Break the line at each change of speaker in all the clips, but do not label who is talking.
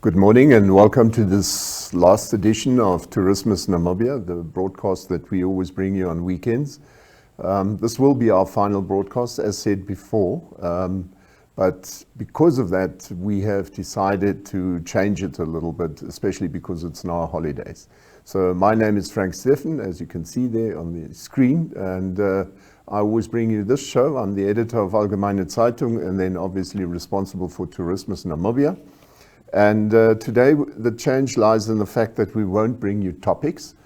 Good morning and welcome to this last edition of Tourismus Namibia, the broadcast that we always bring you on weekends. This will be our final broadcast, as said before, but because of that we have decided to change it a little bit, especially because it's now holidays. So my name is Frank Steffen, as you can see there on the screen, and I always bring you this show. I'm the editor of Allgemeine Zeitung and then obviously responsible for Tourismus Namibia. And today the change lies in the fact that we won't bring you topics.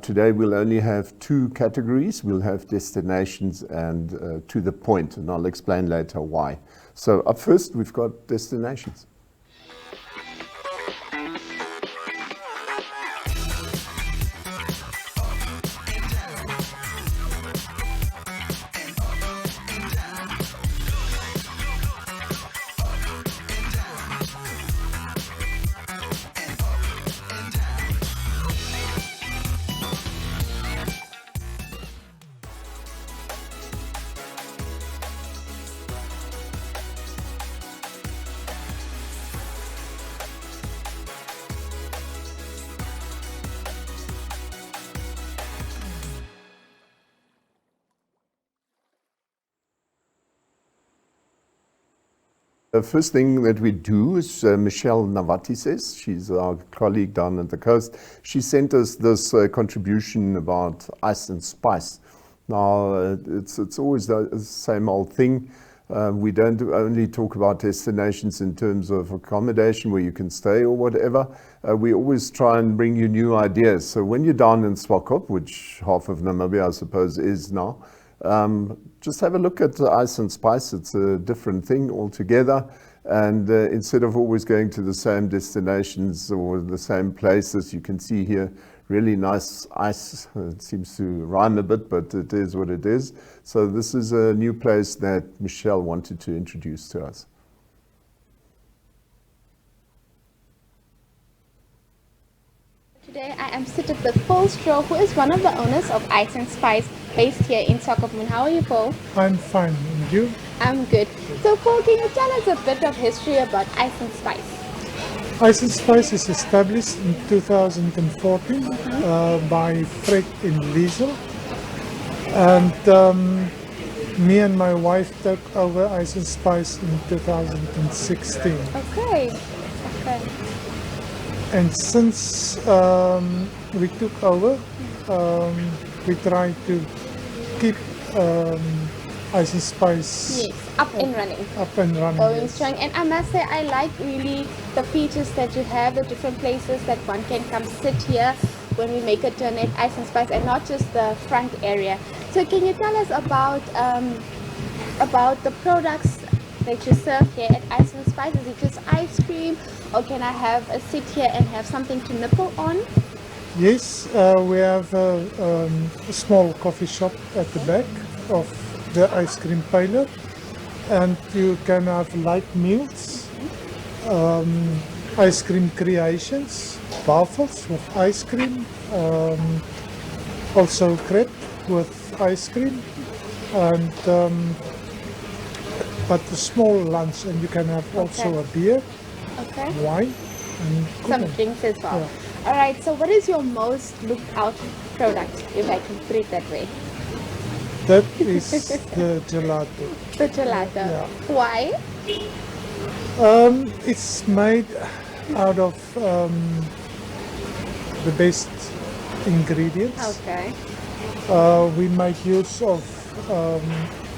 Today we'll only have two categories. We'll have destinations and to the point, and I'll explain later why. So up first we've got destinations. The first thing that we do is Michelle Navati says, she's our colleague down at the coast. She sent us this contribution about ice and spice. Now, it's always the same old thing. We don't only talk about destinations in terms of accommodation where you can stay or whatever. We always try and bring you new ideas. So when you're down in Swakopmund, which half of Namibia I suppose is now, just have a look at the ice and spice. It's a different thing altogether, and instead of always going to the same destinations or the same places, you can see here really nice ice. It seems to rhyme a bit, but it is what it is. So this is a new place that Michelle wanted to introduce to us.
Today I am seated with Paul Stroh, who is one of the owners of Ice and Spice, based here in Swakopmund. How are you, Paul?
I'm fine, and you?
I'm good. So Paul, can you tell us a bit of history about Ice and Spice?
Ice and Spice is established in 2014 by Fred in Liesel. And me and my wife took over Ice and Spice in 2016.
Okay.
And since we took over, we try to keep Ice and Spice
up and running. Going
Yes.
strong. And I must say, I like really the features that you have, the different places that one can come sit here when we make a turn at Ice and Spice, and not just the front area. So can you tell us about the products that you serve here at Ice and Spice? Is it just ice cream, or can I have a sit here and have something to nibble on?
Yes, we have a small coffee shop at the back of the ice cream parlor, and you can have light meals, ice cream creations, waffles with ice cream, also crepe with ice cream, and but a small lunch, and you can have also a beer, wine, and
some drinks as well. Yeah. All right, so what is your most looked out product, if I can put it that way?
That is the gelato.
The gelato.
Yeah.
Why?
It's made out of the best ingredients.
Okay.
We make use of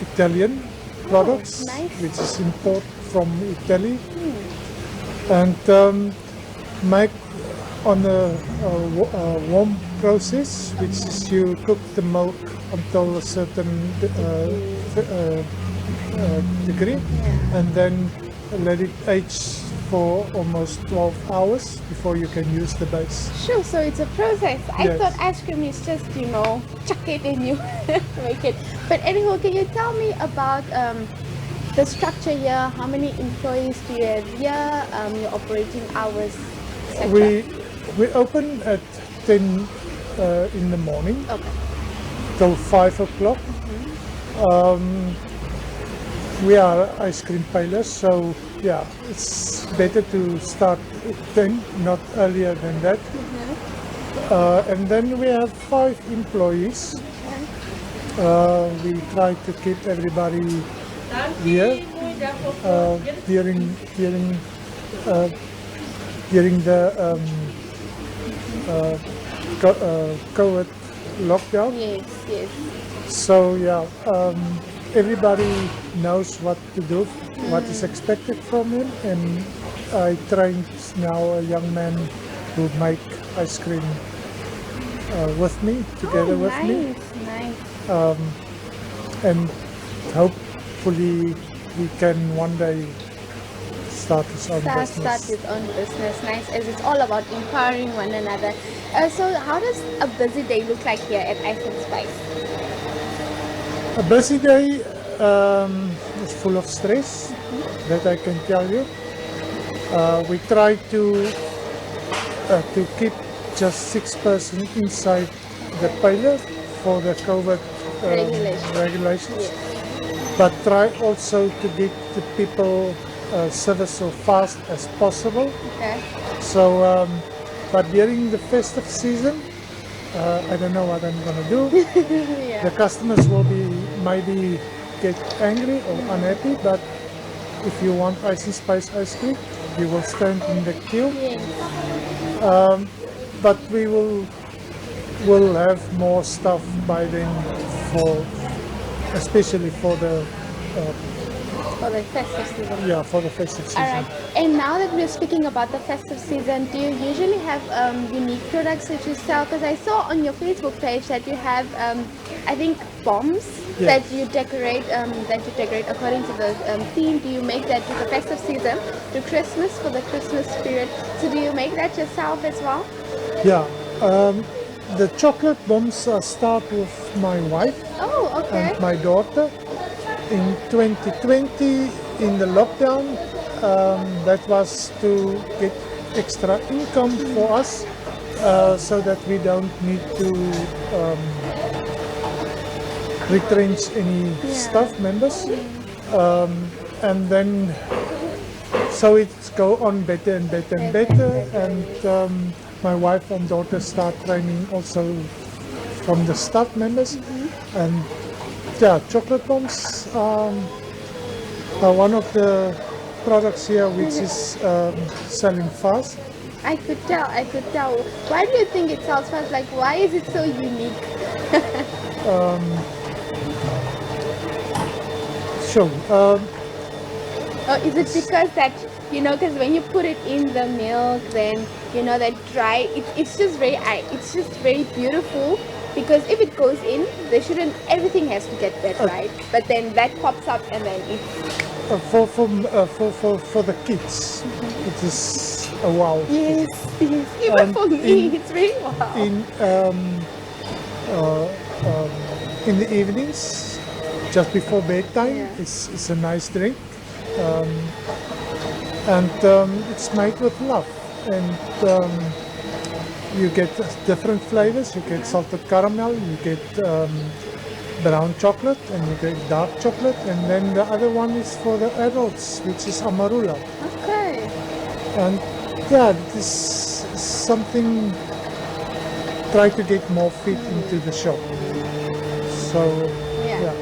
Italian products,
nice.
Which is imported from Italy, and make on a warm process, which is you cook the milk until a certain degree, and then let it age for almost 12 hours before you can use the base.
Sure, so it's a process. I
Yes.
thought ice cream is just, chuck it and you make it. But anyhow, can you tell me about the structure here? How many employees do you have here? Your operating hours, etc.
We open at 10 in the morning till 5 o'clock. We are ice cream parlors, so yeah, it's better to start at 10, not earlier than that. And then we have 5 employees. We try to keep everybody here during the COVID lockdown.
Yes, yes.
So yeah, everybody knows what to do, what is expected from him, and I trained now a young man who make ice cream with me, together with me,
Nice.
and hopefully we can one day start his own
Start
business.
his own business. Nice, as it's all about empowering one another. So how does a busy day look like here at Ice and Spice?
A busy day is full of stress, that I can tell you. We try to keep just 6 persons inside the pilot for the COVID regulations.
Yes.
But try also to get the people service so fast as possible.
Okay.
So, but during the festive season, I don't know what I'm gonna do.
Yeah.
The customers will be maybe get angry or unhappy, but if you want Ice and Spice ice cream, you will stand in the queue.
Yes.
But we will have more stuff by then, for especially for the
For the festive season.
for the festive season.
All right. And now that we're speaking about the festive season, do you usually have unique products that you sell? Because I saw on your Facebook page that you have, I think, bombs that you decorate. According to the theme. Do you make that with the festive season to Christmas, for the Christmas period? So do you make that yourself as well?
Yeah. The chocolate bombs start with my wife
Oh, okay.
and my daughter. In 2020, in the lockdown, that was to get extra income for us, so that we don't need to retrench any staff members. And then, so it's go on better and better and better. And my wife and daughter start training also from the staff members. And yeah, chocolate bombs are one of the products here which is selling fast.
I could tell. Why do you think it sells fast? Like, why is it so unique?
Sure.
Or is it because that, because when you put it in the milk, then, that dry, it's just very beautiful. Because if it goes in, everything has to get that right. But then that pops up and then it's...
For the kids, it is a wow.
Yes. Even for me, it's very wow.
In the evenings, just before bedtime, it's a nice drink. And it's made with love. And you get different flavors. You get salted caramel, you get brown chocolate, and you get dark chocolate. And then the other one is for the adults, which is amarula.
Okay.
And yeah, this is something, try to get more feet into the shop. So, yeah.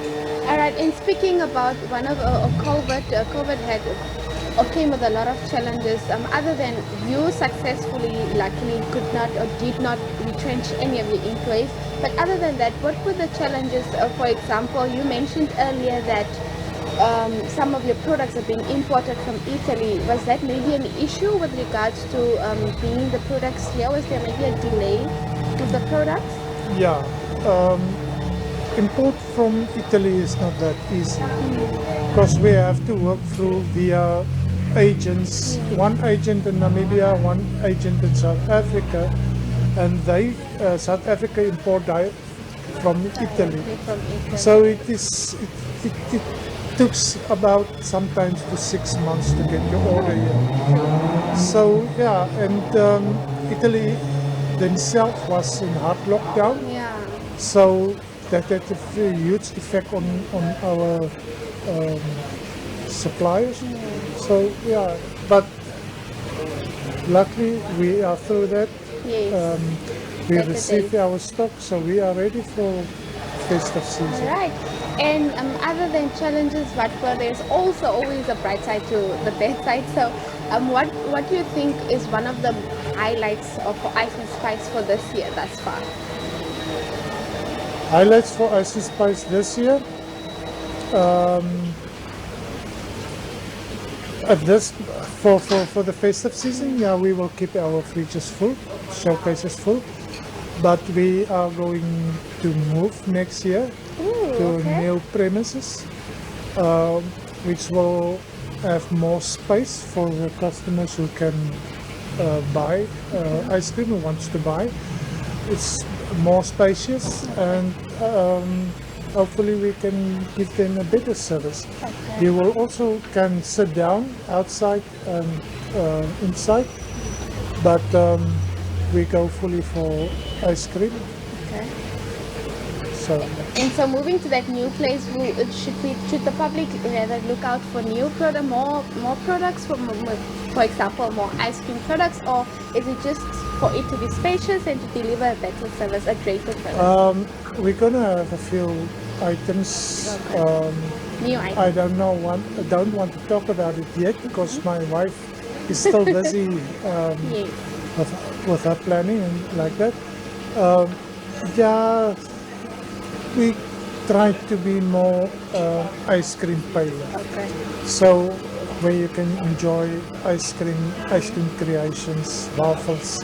All right, and speaking about one of COVID came with a lot of challenges. Other than you successfully, luckily, could not or did not retrench any of your employees. But other than that, what were the challenges? For example, you mentioned earlier that some of your products are being imported from Italy. Was that maybe an issue with regards to bringing the products here? Was there maybe a delay with the products?
Yeah. Import from Italy is not that easy, because we have to work through via agents, one agent in Namibia, one agent in South Africa, and South Africa import from Italy. So it took about sometimes to 6 months to get your order here. So yeah, and Italy themselves was in hard lockdown.
Yeah.
So that had a huge effect on our suppliers. So yeah, but luckily we are through that.
Yes.
We
Better
received
days.
our stock, so we are ready for festive season.
Right. And other than challenges, but there's also always a bright side to the bad side. So, what do you think is one of the highlights of Ice and Spice for this year thus far?
Highlights for Ice and Spice this year. At this for the festive season, yeah, we will keep our fridges full, showcases full, but we are going to move next year
Ooh,
to
okay.
new premises, which will have more space for the customers who can buy ice cream, who wants to buy. It's more spacious, and hopefully we can give them a better service.
Okay.
You will also can sit down outside and inside, but we go fully for ice cream.
Okay.
So
And so moving to that new place, should the public rather look out for more products, for example, more ice cream products, or is it just for it to be spacious and to deliver a better service, a greater service?
we're gonna have a few items.
Okay. New
I
items.
don't want to talk about it yet because my wife is still busy
Yes.
with her planning and like that. Yeah, we try to be more ice cream parlor.
Okay.
So where you can enjoy ice cream creations, waffles,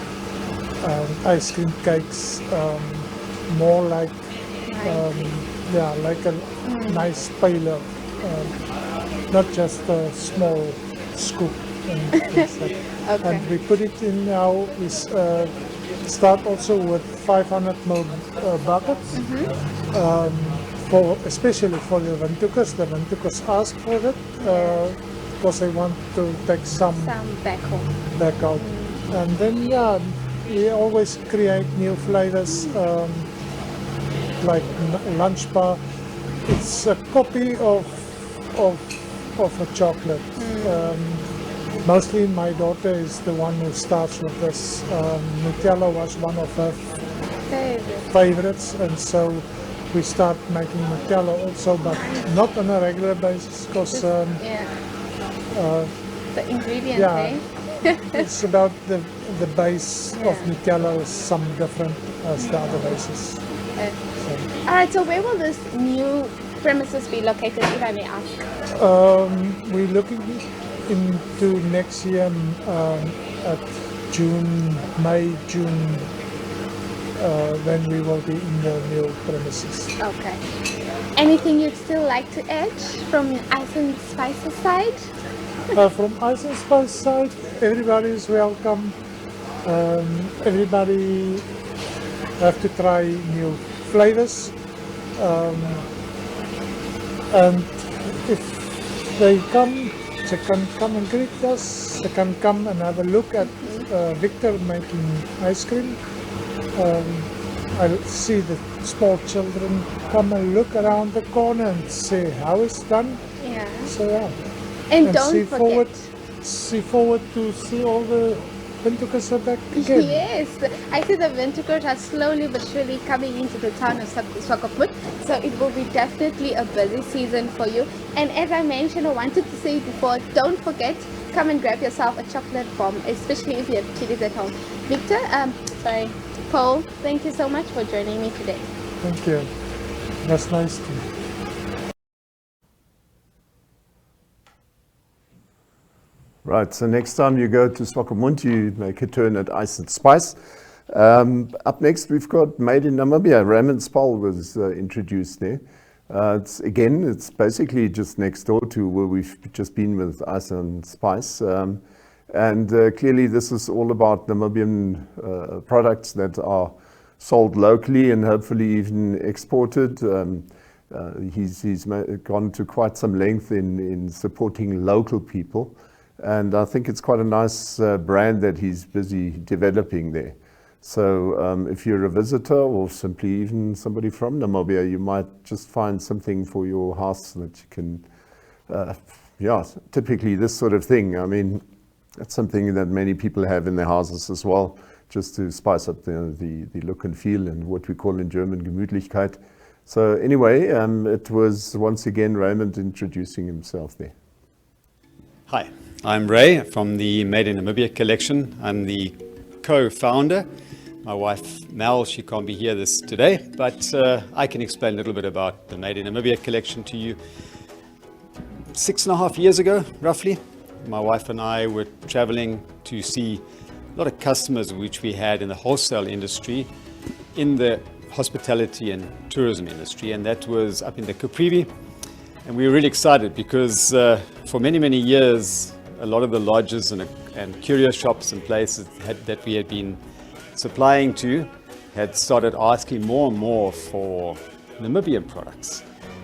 ice cream cakes, more like like a nice parlor, not just a small scoop and things like that.
Okay.
And we put it in now. We start also with 500 ml buckets. Especially for the Ventukas. The Ventukas ask for it because they want to take some
back home.
back out. And then, yeah, we always create new flavors like lunch bar. It's a copy of a chocolate. Mostly my daughter is the one who starts with this. Nutella was one of her favorites, and so we start making Nutella also, but not on a regular basis because
The ingredients,
yeah.
eh?
it's about the base of Nutella is some different as the other bases.
All right, so where will this new premises be located, if I may ask?
We're looking into next year at May, June, when we will be in the new premises.
Okay. Anything you'd still like to add from Ice and Spices side?
From Ice and Spice side, everybody is welcome. Everybody have to try new flavors. And if they can come and greet us. They can come and have a look at Victor making ice cream. I see the small children come and look around the corner and say how it's done.
Yeah.
So yeah.
And don't
see
forget.
forward to see all the Ventukas are back again.
Yes, I see the Ventukas are slowly but surely coming into the town of Swakopmund, so it will be definitely a busy season for you. And as I mentioned, I wanted to say before, don't forget, come and grab yourself a chocolate bomb, especially if you have kiddies at home. Victor, Paul, thank you so much for joining me today.
Thank you. That's nice too.
Right, so next time you go to Swakopmund, you make a turn at Ice and Spice. Up next, we've got Made in Namibia. Raymond Spall was introduced there. It's basically just next door to where we've just been with Ice and Spice. Clearly this is all about Namibian products that are sold locally and hopefully even exported. He's gone to quite some length in supporting local people. And I think it's quite a nice brand that he's busy developing there. So if you're a visitor or simply even somebody from Namibia, you might just find something for your house that you can yeah, typically this sort of thing. I mean, that's something that many people have in their houses as well, just to spice up the look and feel and what we call in German Gemütlichkeit. So anyway, it was once again Raymond introducing himself there.
Hi, I'm Ray from the Made in Namibia collection. I'm the co-founder. My wife Mel, she can't be here today, but I can explain a little bit about the Made in Namibia collection to you. 6.5 years ago, roughly, my wife and I were traveling to see a lot of customers which we had in the wholesale industry, in the hospitality and tourism industry, and that was up in the Caprivi. And we were really excited because for many, many years, a lot of the lodges and curio shops and places that we had been supplying to had started asking more and more for Namibian products.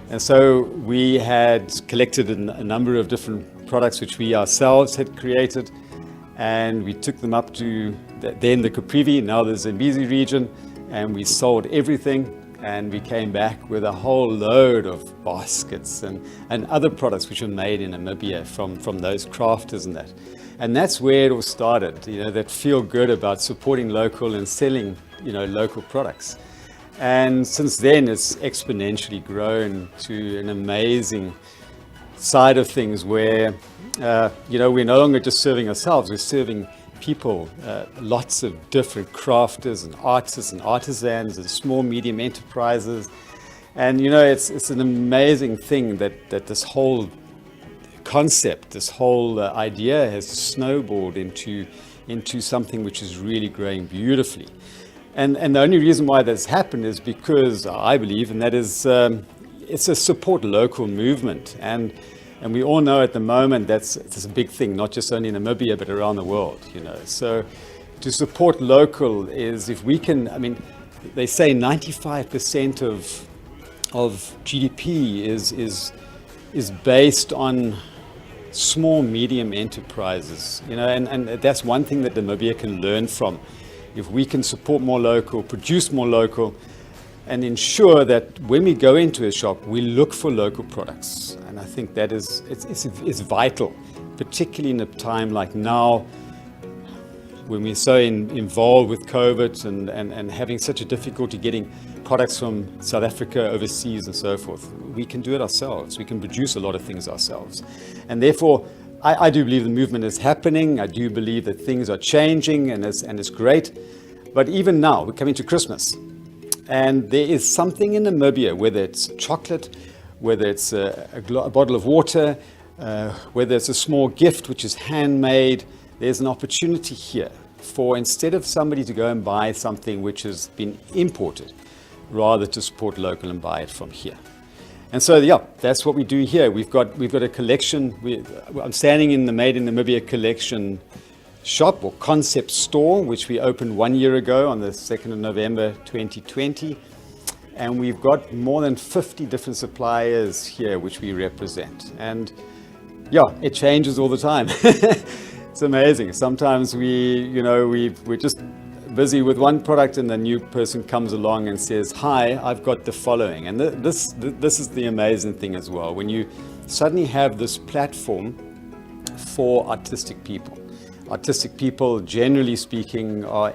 And so we had collected a number of different products which we ourselves had created, and we took them up to then the Caprivi, now the Zambezi region, and we sold everything, and we came back with a whole load of baskets and other products which were made in Namibia from those crafters and that. And that's where it all started, that feel good about supporting local and selling, local products. And since then, it's exponentially grown to an amazing side of things where, we're no longer just serving ourselves, we're serving people, lots of different crafters and artists and artisans and small, medium enterprises. And, it's an amazing thing that this whole concept, this whole idea has snowballed into something which is really growing beautifully. And the only reason why that's happened is because I believe, and that is, it's a support local movement. And we all know at the moment it's a big thing, not just only in Namibia, but around the world, So to support local is, if we can, they say 95% of GDP is based on small, medium enterprises, and that's one thing that Namibia can learn from. If we can support more local, produce more local, and ensure that when we go into a shop, we look for local products. And I think that it's vital, particularly in a time like now, when we're so involved with COVID and having such a difficulty getting products from South Africa overseas and so forth. We can do it ourselves. We can produce a lot of things ourselves. And therefore, I do believe the movement is happening. I do believe that things are changing, and it's great. But even now, we're coming to Christmas. And there is something in Namibia, whether it's chocolate, whether it's a bottle of water, whether it's a small gift which is handmade, there's an opportunity here for, instead of somebody to go and buy something which has been imported, rather to support local and buy it from here. And so, yeah, that's what we do here. We've got a collection. I'm standing in the Made in Namibia collection shop or concept store, which we opened 1 year ago on the 2nd of November 2020. And we've got more than 50 different suppliers here which we represent. And yeah, it changes all the time. It's amazing. Sometimes we're just busy with one product and the new person comes along and says, "Hi, I've got the following." And this is the amazing thing as well. When you suddenly have this platform for artistic people. Artistic people, generally speaking, are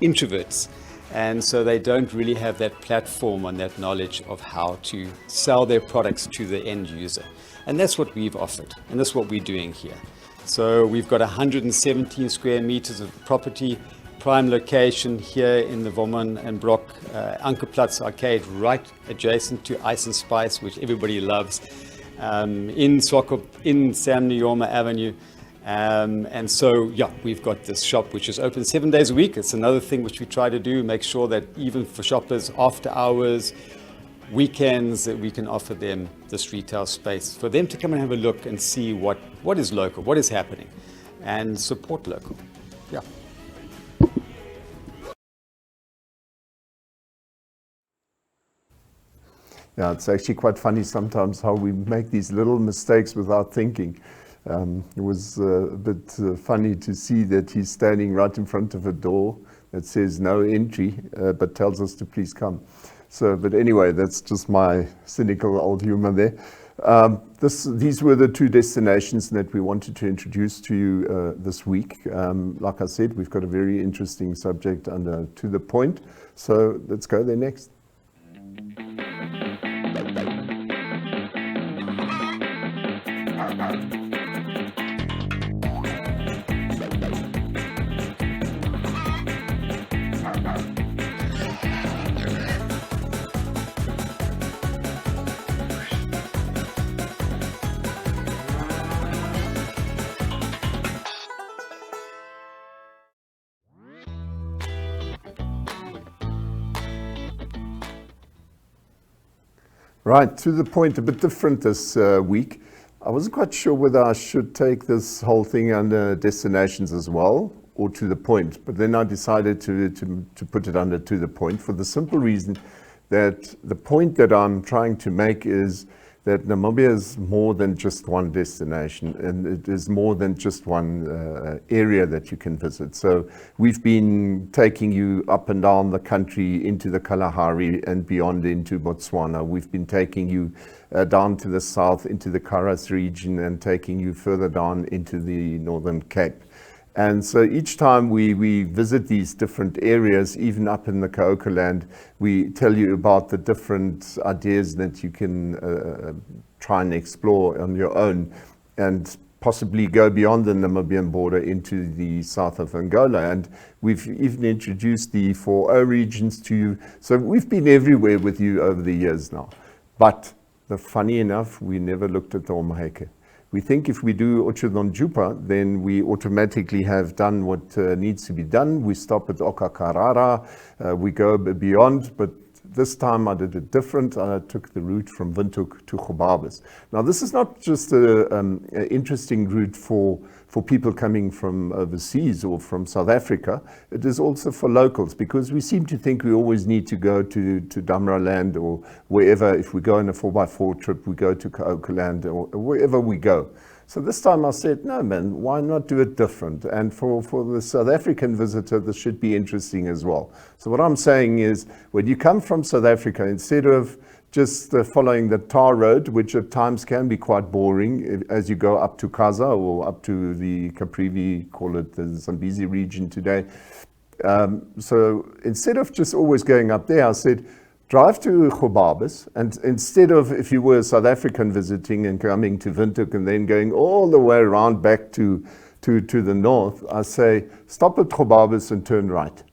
introverts. And so they don't really have that platform and that knowledge of how to sell their products to the end user. And that's what we've offered. And that's what we're doing here. So we've got 117 square meters of property, prime location here in the Wommen and Brock Ankerplatz Arcade, right adjacent to Ice and Spice, which everybody loves, in Sam Nujoma Avenue. And so, yeah, we've got this shop which is open 7 days a week. It's another thing which we try to do, make sure that even for shoppers after hours, weekends, that we can offer them this retail space for them to come and have a look and see what is local, what is happening, and support local. Yeah.
Yeah, it's actually quite funny sometimes how we make these little mistakes without thinking. It was a bit funny to see that he's standing right in front of a door that says no entry, but tells us to please come. So, but anyway, that's just my cynical old humor there. These were the two destinations that we wanted to introduce to you this week. Like I said, we've got a very interesting subject under To The Point. So let's go there next. Right, To The Point, a bit different this week. I wasn't quite sure whether I should take this whole thing under destinations as well, or To The Point, but then I decided to put it under To The Point for the simple reason that the point that I'm trying to make is that Namibia is more than just one destination, and it is more than just one area that you can visit. So we've been taking you up and down the country into the Kalahari and beyond into Botswana. We've been taking you down to the south into the Karas region and taking you further down into the Northern Cape. And so each time we visit these different areas, even up in the Kaoka land, we tell you about the different ideas that you can try and explore on your own and possibly go beyond the Namibian border into the south of Angola. And we've even introduced the 4O regions to you. So we've been everywhere with you over the years now. But funny enough, we never looked at the Omaheke. We think if we do Otjidonjupa, then we automatically have done what needs to be done. We stop at Okakarara, we go beyond, but this time I did it different. I took the route from Windhoek to Gobabis. Now this is not just an interesting route for people coming from overseas or from South Africa. It is also for locals, because we seem to think we always need to go to Damra land or wherever. If we go on a 4x4 trip, we go to Kaoka land or wherever we go. So this time I said, no man, why not do it different? And for the South African visitor, this should be interesting as well. So what I'm saying is, when you come from South Africa, instead of just following the tar road, which at times can be quite boring as you go up to Kaza or up to the Caprivi, call it the Zambezi region today. So instead of just always going up there, I said, drive to Gobabis, and instead of, if you were a South African visiting and coming to Windhoek and then going all the way around back to the north, I say, stop at Gobabis and turn right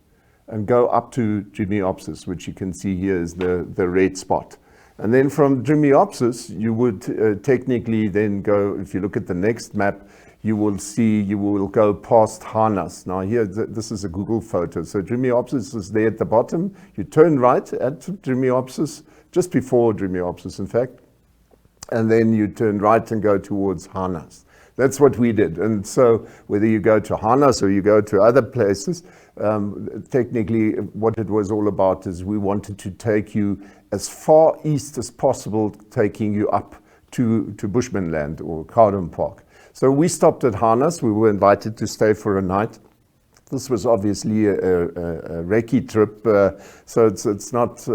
and go up to Drimiopsis, which you can see here is the red spot. And then from Drimiopsis, you would technically then go, if you look at the next map, you will go past Harnas. Now here, this is a Google photo. So Drimiopsis is there at the bottom. You turn right at Drimiopsis, just before Drimiopsis, in fact. And then you turn right and go towards Harnas. That's what we did. And so whether you go to Harnas or you go to other places, technically what it was all about is we wanted to take you as far east as possible, taking you up to Bushmanland or Carden Park. So we stopped at Harnas. We were invited to stay for a night. This was obviously a recce trip, so it's not,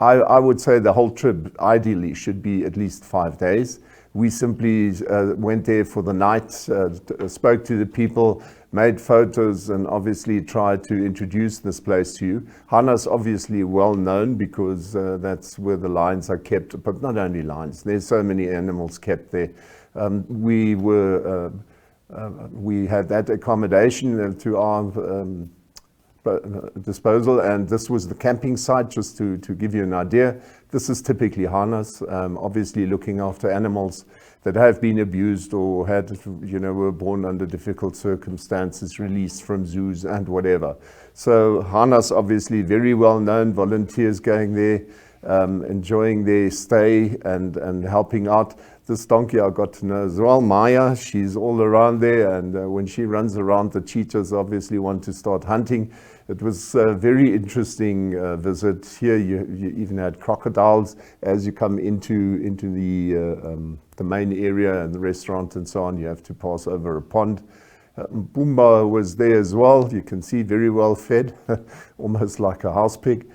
I would say the whole trip ideally should be at least 5 days. We simply went there for the night, spoke to the people, made photos, and obviously tried to introduce this place to you. Harnas obviously well known because that's where the lions are kept, but not only lions. There's so many animals kept there. We had that accommodation to our disposal, and this was the camping site, just to give you an idea. This is typically Harnas, obviously looking after animals that have been abused or were born under difficult circumstances, released from zoos and whatever. So Harnas obviously very well known, volunteers going there, enjoying their stay and helping out. This donkey I got to know as well, Maya, she's all around there, and when she runs around, the cheetahs obviously want to start hunting. It was a very interesting visit. Here you even had crocodiles as you come into the main area and the restaurant and so on. You have to pass over a pond. Boomba was there as well. You can see very well fed, almost like a house pig.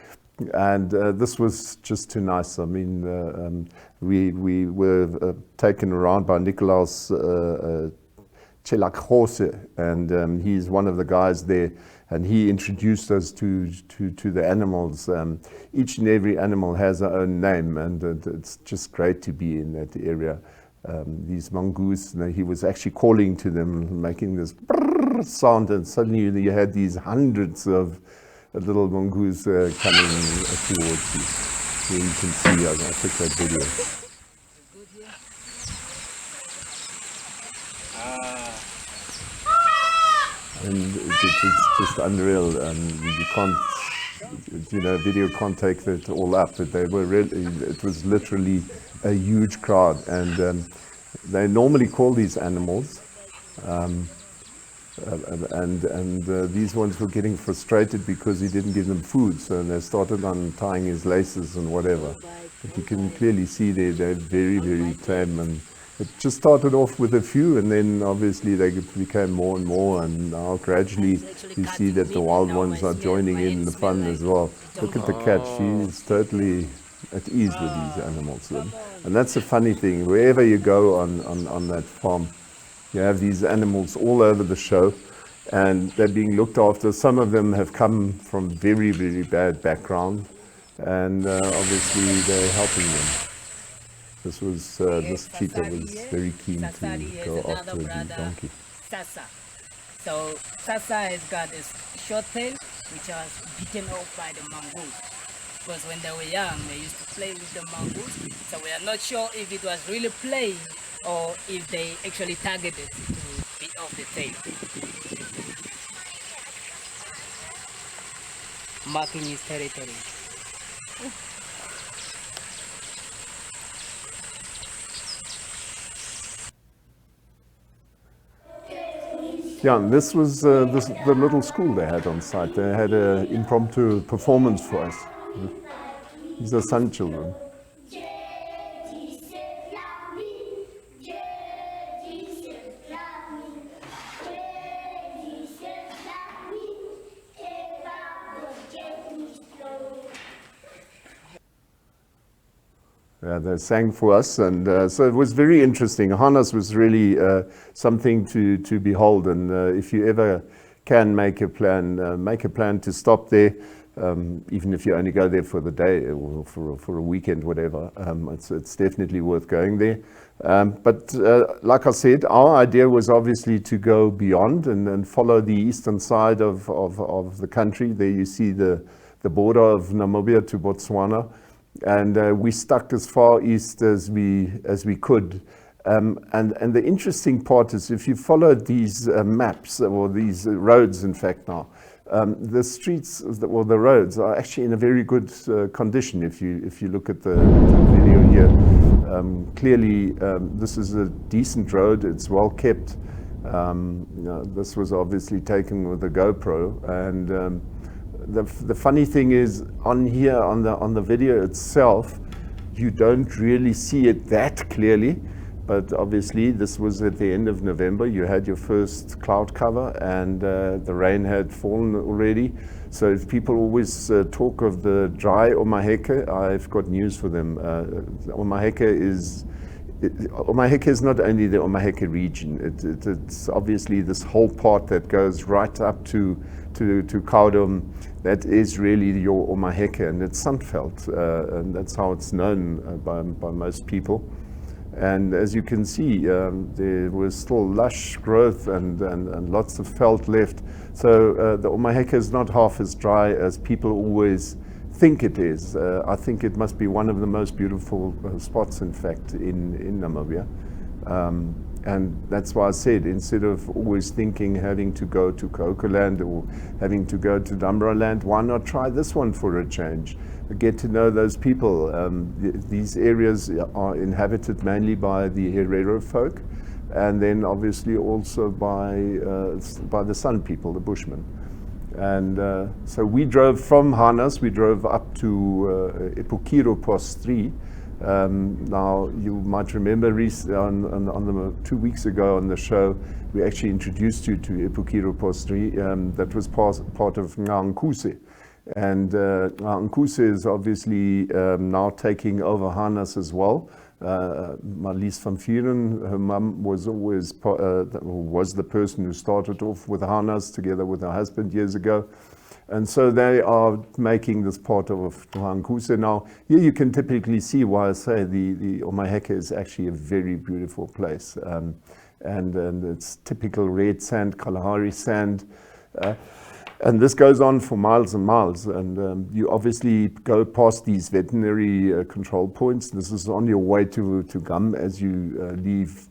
And this was just too nice. I mean, we were taken around by Nicolaus Chelakgose, and he's one of the guys there, and he introduced us to the animals. Each and every animal has their own name, and it's just great to be in that area. These mongoose, he was actually calling to them, making this brrr sound, and suddenly you had these hundreds of little mongoose coming towards you. Here you can see, I took that video. And it's just unreal. You can't, video can't take that all up. But they were really, it was literally a huge crowd, and they normally call these animals. These ones were getting frustrated because he didn't give them food, so they started untying his laces and whatever. But you can clearly see they're very, very tame, and it just started off with a few, and then obviously they became more and more, and now gradually you see that the wild ones are joining in the fun as well. Look at the cat, she's totally at ease with these animals. And that's the funny thing, wherever you go on that farm, you have these animals all over the show, and they're being looked after. Some of them have come from very, very bad background, and obviously they're helping them. This cheetah was very keen to go after the donkey.
Sasa. So Sasa has got this short tail, which was beaten off by the mongoose. Because when they were young, they used to play with the mongoose. So we are not sure if it was really playing or if they actually targeted to beat off the tail. Marking his territory.
Yeah, and this was the little school they had on site. They had an impromptu performance for us. These are Sun children. They sang for us, and so it was very interesting. Harness was really something to behold, and if you ever can make a plan to stop there, even if you only go there for the day or for a weekend, whatever. It's definitely worth going there. But like I said, our idea was obviously to go beyond and follow the eastern side of the country. There you see the border of Namibia to Botswana. And we stuck as far east as we could. And the interesting part is, if you follow these maps, or these roads in fact now, the streets, or the roads, are actually in a very good condition. If you look at the video here, clearly this is a decent road, it's well kept. This was obviously taken with a GoPro, and the funny thing is, on here on the video itself, you don't really see it that clearly, but obviously this was at the end of November. You had your first cloud cover, and the rain had fallen already. So if people always talk of the dry Omaheke, I've got news for them. Omaheke is not only the Omaheke region. It's obviously this whole part that goes right up to Kaudum. That is really your Omaheke, and it's Sunveld, and that's how it's known by most people. And as you can see, there was still lush growth and lots of veld left. So the Omaheke is not half as dry as people always think it is. I think it must be one of the most beautiful spots, in fact, in Namibia. And that's why I said, instead of always thinking having to go to Cocoland or having to go to Dumbraland, why not try this one for a change? Get to know those people. These areas are inhabited mainly by the Herero folk, and then obviously also by the Sun people, the Bushmen. And so we drove from Harnas, we drove up to Epukiro Post 3. Now, you might remember on 2 weeks ago on the show, we actually introduced you to Epukiro Post 3. That was part of Ngangkuse. And Nkuse is obviously now taking over harness as well. Marlies van Vieren, her mum was always was the person who started off with harness together with her husband years ago. And so they are making this part of Nkuse now. Here you can typically see why I say the Omaheke is actually a very beautiful place. And it's typical red sand, Kalahari sand. And this goes on for miles and miles. And you obviously go past these veterinary control points. This is on your way to Gum as you leave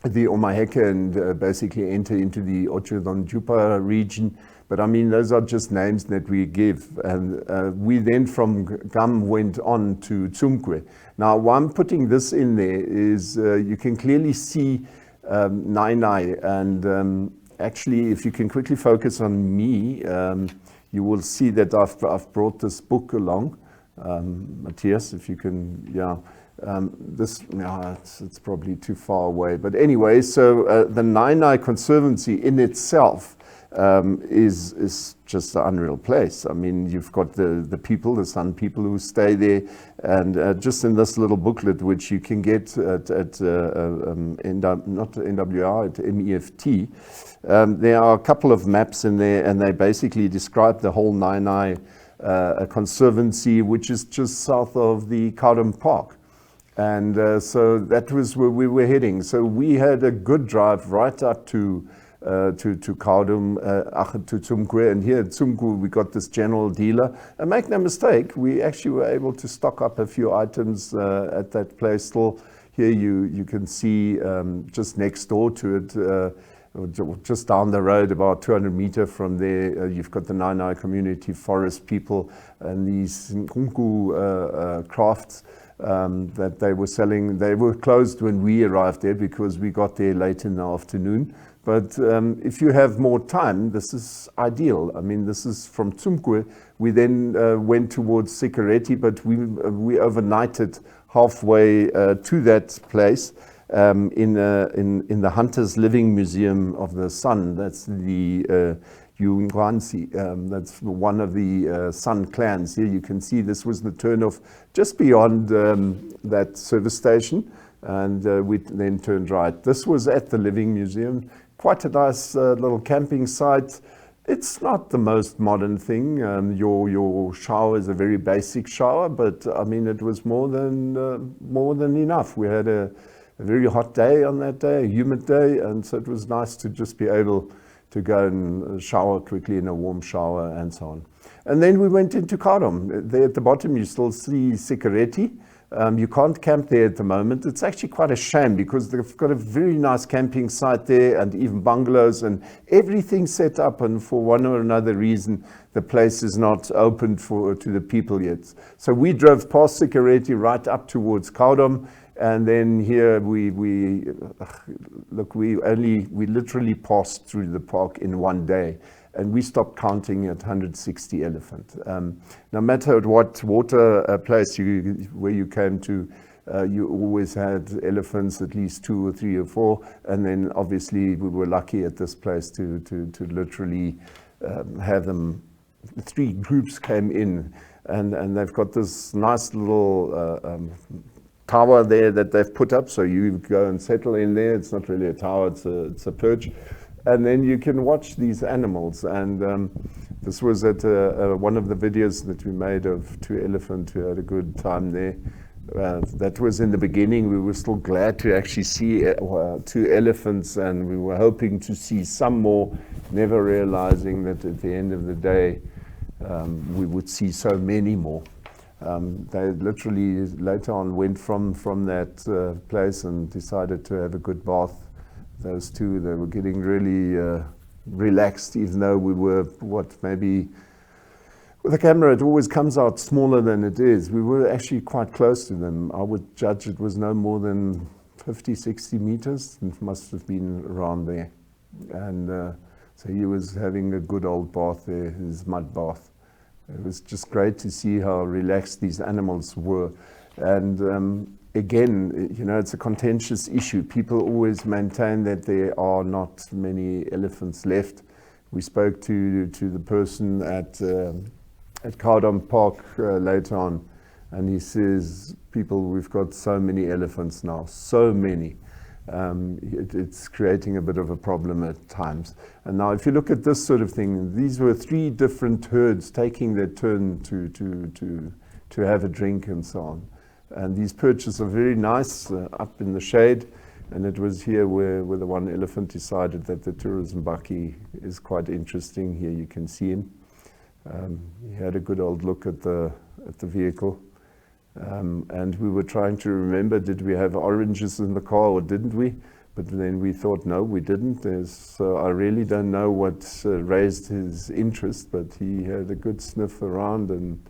the Omaheke and basically enter into the Otjozondjupa region. But I mean, those are just names that we give. And we then from Gum went on to Tsumkwe. Now, why I'm putting this in there is you can clearly see Nai. And actually, if you can quickly focus on me, you will see that I've brought this book along. Matthias, if you can, yeah. It's probably too far away. But anyway, so the Nai Conservancy in itself is just an unreal place. I mean, you've got the people, the San people who stay there, and just in this little booklet, which you can get at not NWR, at MEFT, there are a couple of maps in there, and they basically describe the whole Nai Conservancy, which is just south of the Kaudum Park. And so that was where we were heading. So we had a good drive right up to Kaudum, to Tsumkwe, and here at Tsumkwe we got this general dealer. And make no mistake, we actually were able to stock up a few items at that place. Still, here you can see just next door to it, just down the road, about 200 meters from there, you've got the Nai community forest people and these Nkunku crafts that they were selling. They were closed when we arrived there because we got there late in the afternoon. But if you have more time, this is ideal. I mean, this is from Tsumkwe. We then went towards Sikareti, but we overnighted halfway to that place in the Hunters Living Museum of the Sun. That's the Yungwansi. That's one of the Sun clans. Here you can see this was the turnoff just beyond that service station, and we then turned right. This was at the Living Museum. Quite a nice little camping site. It's not the most modern thing. Your shower is a very basic shower, but I mean it was more than enough. We had a very hot day on that day, a humid day, and so it was nice to just be able to go and shower quickly in a warm shower and so on. And then we went into Kaudum. There at the bottom you still see Sikareti. You can't camp there at the moment. It's actually quite a shame because they've got a very nice camping site there and even bungalows and everything set up, and for one or another reason the place is not open to the people yet. So we drove past Sikareti right up towards Kaudum, and then here we literally passed through the park in one day. And we stopped counting at 160 elephant. No matter at what water place where you came to, you always had elephants, at least 2 or 3 or 4. And then obviously we were lucky at this place to literally have them. 3 groups came in, and they've got this nice little tower there that they've put up. So you go and settle in there. It's not really a tower, it's a perch. And then you can watch these animals. And this was at one of the videos that we made of 2 elephants who had a good time there. That was in the beginning. We were still glad to actually see 2 elephants, and we were hoping to see some more, never realizing that at the end of the day, we would see so many more. They literally later on went from that place and decided to have a good bath. Those 2, they were getting really relaxed, even though we were, maybe with a camera, it always comes out smaller than it is. We were actually quite close to them. I would judge it was no more than 50, 60 meters. It must have been around there. And so he was having a good old bath there, his mud bath. It was just great to see how relaxed these animals were. And again, you know, it's a contentious issue. People always maintain that there are not many elephants left. We spoke to the person at at Kaudam Park later on, and he says, people, we've got so many elephants now, so many. It's creating a bit of a problem at times. And now if you look at this sort of thing, these were 3 different herds taking their turn to have a drink and so on. And these perches are very nice up in the shade. And it was here where the one elephant decided that the tourism bakkie is quite interesting. Here you can see him. He had a good old look at the vehicle. And we were trying to remember, did we have oranges in the car or didn't we? But then we thought, no, we didn't. So I really don't know what raised his interest, but he had a good sniff around and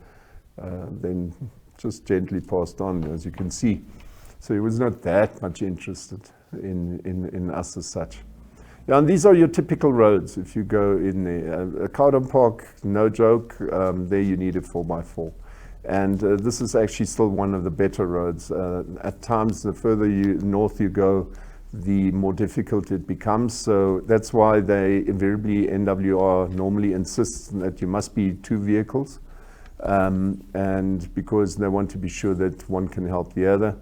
then just gently passed on, as you can see. So he was not that much interested in us as such. Yeah, and these are your typical roads if you go in there. Kaudam Park, no joke, there you need a 4x4. And this is actually still one of the better roads. At times, the further north you go, the more difficult it becomes. So that's why they invariably, NWR normally insists that you must be 2 vehicles. And because they want to be sure that one can help the other.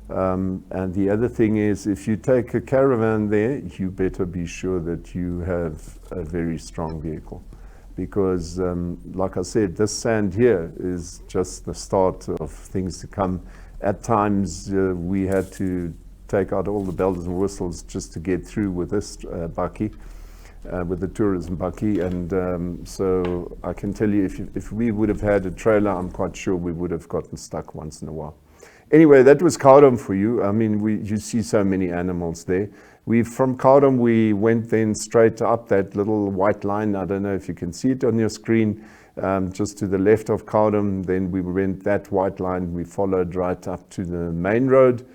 And the other thing is, if you take a caravan there, you better be sure that you have a very strong vehicle. Because, like I said, this sand here is just the start of things to come. At times, we had to take out all the bells and whistles just to get through with this bakkie. With the tourism bakkie, and so I can tell you, if we would have had a trailer, I'm quite sure we would have gotten stuck once in a while. Anyway, that was Kaudam for you. I mean, you see so many animals there. From Kaudam, we went then straight up that little white line. I don't know if you can see it on your screen, just to the left of Kaudam. Then we went that white line. We followed right up to the main road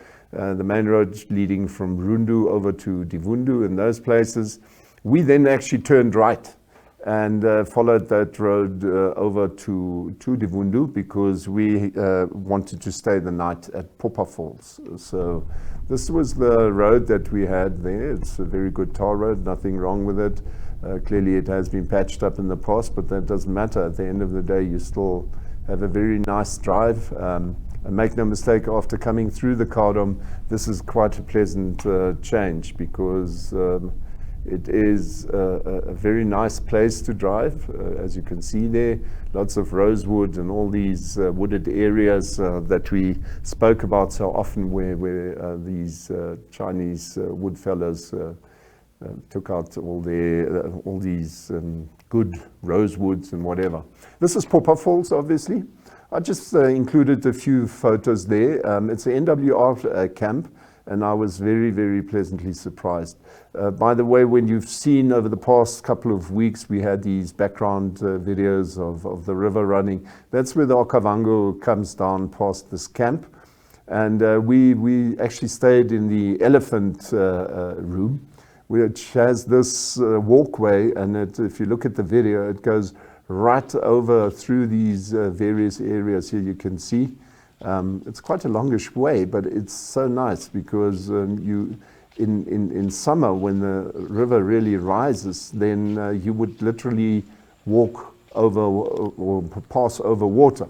leading from Rundu over to Divundu and those places. We then actually turned right and followed that road over to Divundu because we wanted to stay the night at Popa Falls. So this was the road that we had there. It's a very good tar road, nothing wrong with it. Clearly it has been patched up in the past, but that doesn't matter. At the end of the day, you still have a very nice drive. And make no mistake, after coming through the Kaudam, this is quite a pleasant change because it is a very nice place to drive, as you can see there. Lots of rosewood and all these wooded areas that we spoke about so often where these Chinese woodfellows took out all these good rosewoods and whatever. This is Popa Falls, obviously. I just included a few photos there. It's an NWR camp. And I was very, very pleasantly surprised. By the way, when you've seen over the past couple of weeks, we had these background videos of the river running. That's where the Okavango comes down past this camp. And we actually stayed in the elephant room, which has this walkway. And if you look at the video, it goes right over through these various areas here you can see. It's quite a longish way, but it's so nice because in summer when the river really rises, then you would literally walk over or pass over water.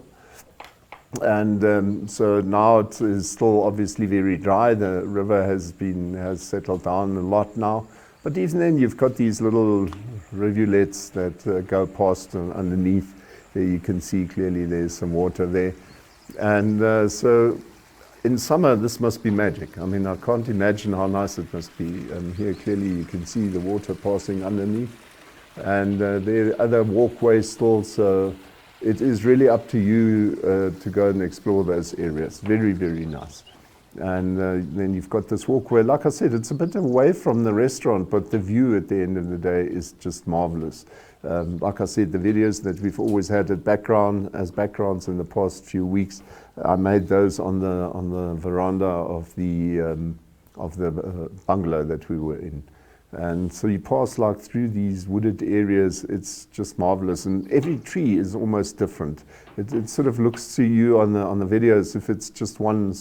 And so now it is still obviously very dry. The river has settled down a lot now. But even then, you've got these little rivulets that go past underneath. There you can see clearly there's some water there. And so in summer, this must be magic. I mean, I can't imagine how nice it must be. Here clearly you can see the water passing underneath. And there are other walkways still, so it is really up to you to go and explore those areas. Very, very nice. And then you've got this walkway. Like I said, it's a bit away from the restaurant, but the view at the end of the day is just marvelous. Like I said, the videos that we've always had as backgrounds in the past few weeks, I made those on the veranda of the bungalow that we were in. And so you pass like through these wooded areas. It's just marvelous, and every tree is almost different. It sort of looks to you on the videos if it's just one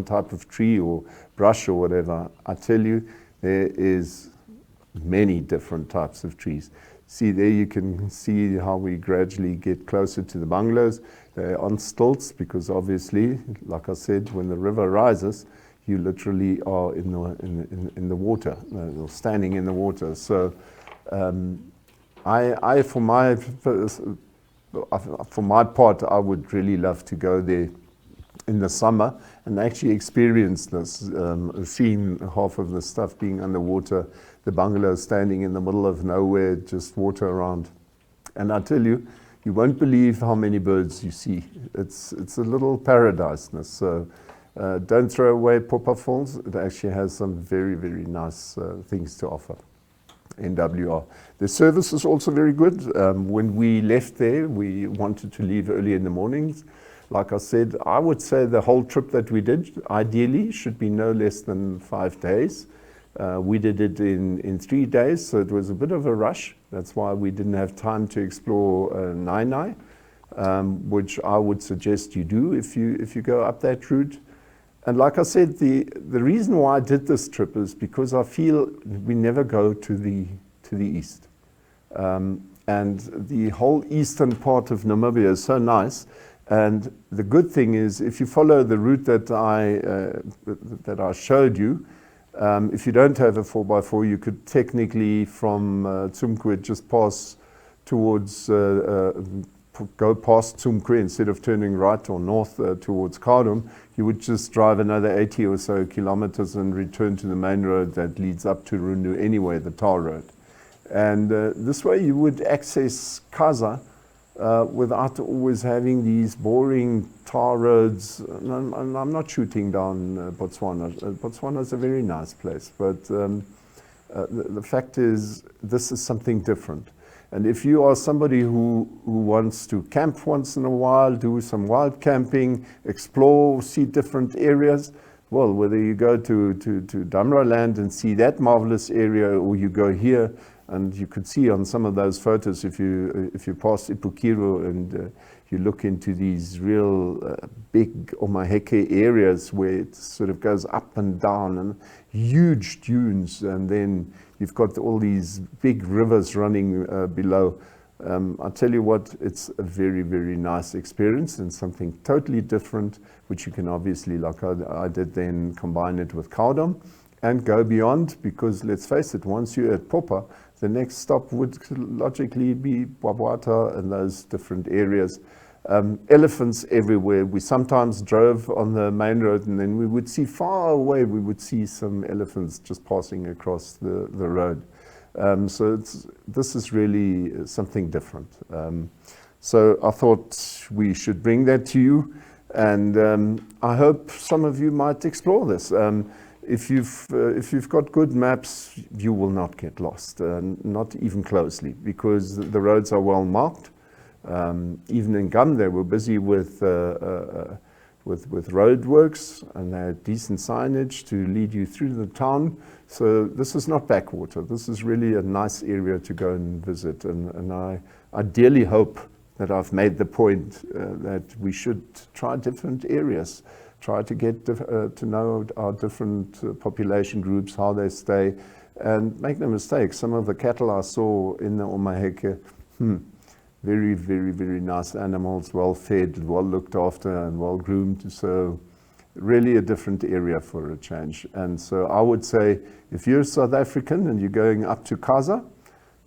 type of tree or brush or whatever. I tell you, there is many different types of trees. See there, you can see how we gradually get closer to the bungalows. They're on stilts because obviously, like I said, when the river rises, you literally are in the water, or standing in the water. So I for my part, I would really love to go there in the summer and actually experience this, seeing half of the stuff being underwater, the bungalow standing in the middle of nowhere, just water around. And I tell you, you won't believe how many birds you see. It's a little paradise-ness. So don't throw away Popa Falls. It actually has some very, very nice things to offer. NWR. The service is also very good. When we left there, we wanted to leave early in the mornings. Like I said, I would say the whole trip that we did, ideally, should be no less than 5 days. We did it in 3 days, so it was a bit of a rush. That's why we didn't have time to explore Nainai, which I would suggest you do if you go up that route. And like I said, the reason why I did this trip is because I feel we never go to the east. And the whole eastern part of Namibia is so nice. And the good thing is, if you follow the route that I showed you, if you don't have a 4x4, you could technically from Tsumkwe just pass towards, go past Tsumkwe instead of turning right or north towards Kardum. You would just drive another 80 or so kilometers and return to the main road that leads up to Rundu anyway, the tar road. And this way you would access Kaza without always having these boring tar roads. And I'm not shooting down Botswana. Botswana is a very nice place, but the fact is this is something different. And if you are somebody who wants to camp once in a while, do some wild camping, explore, see different areas, well, whether you go to Damra land and see that marvelous area, or you go here, and you could see on some of those photos, if you pass Ipukiro and you look into these real big Omaheke areas where it sort of goes up and down and huge dunes, and then you've got all these big rivers running below. I'll tell you what, it's a very, very nice experience and something totally different, which you can obviously, like I did then, combine it with Kaudam and go beyond, because let's face it, once you're at Popa, the next stop would logically be Bwabwata and those different areas. Elephants everywhere. We sometimes drove on the main road and then we would see far away, we would see some elephants just passing across the road. So this is really something different. So I thought we should bring that to you, and I hope some of you might explore this. If you've got good maps, you will not get lost, not even closely, because the roads are well marked. Even in Gum, they were busy with road works, and they had decent signage to lead you through the town. So this is not backwater. This is really a nice area to go and visit. And I dearly hope that I've made the point that we should try different areas, try to get to know our different population groups, how they stay, and make no mistake, some of the cattle I saw in the Omaheke, very, very, very nice animals, well fed, well looked after, and well groomed. So really a different area for a change. And so I would say, if you're South African and you're going up to Kaza,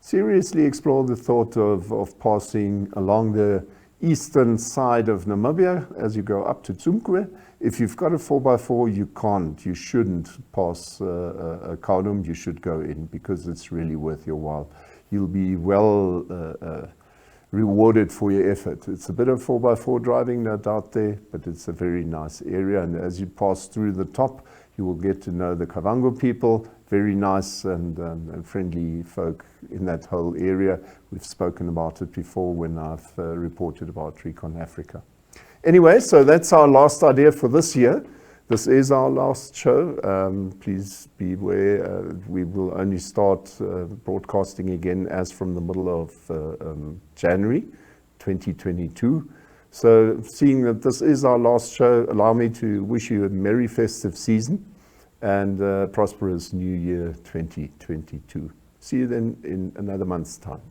seriously explore the thought of passing along the eastern side of Namibia as you go up to Tsumkwe. If you've got a 4x4, you shouldn't pass Kaudum, you should go in, because it's really worth your while. You'll be well rewarded for your effort. It's a bit of 4x4 driving, no doubt there, but it's a very nice area. And as you pass through the top, you will get to know the Kavango people, very nice and friendly folk in that whole area. We've spoken about it before when I've reported about Recon Africa. Anyway, so that's our last idea for this year. This is our last show. Please be aware, we will only start broadcasting again as from the middle of January 2022. So seeing that this is our last show, allow me to wish you a merry festive season and prosperous new year 2022. See you then in another month's time.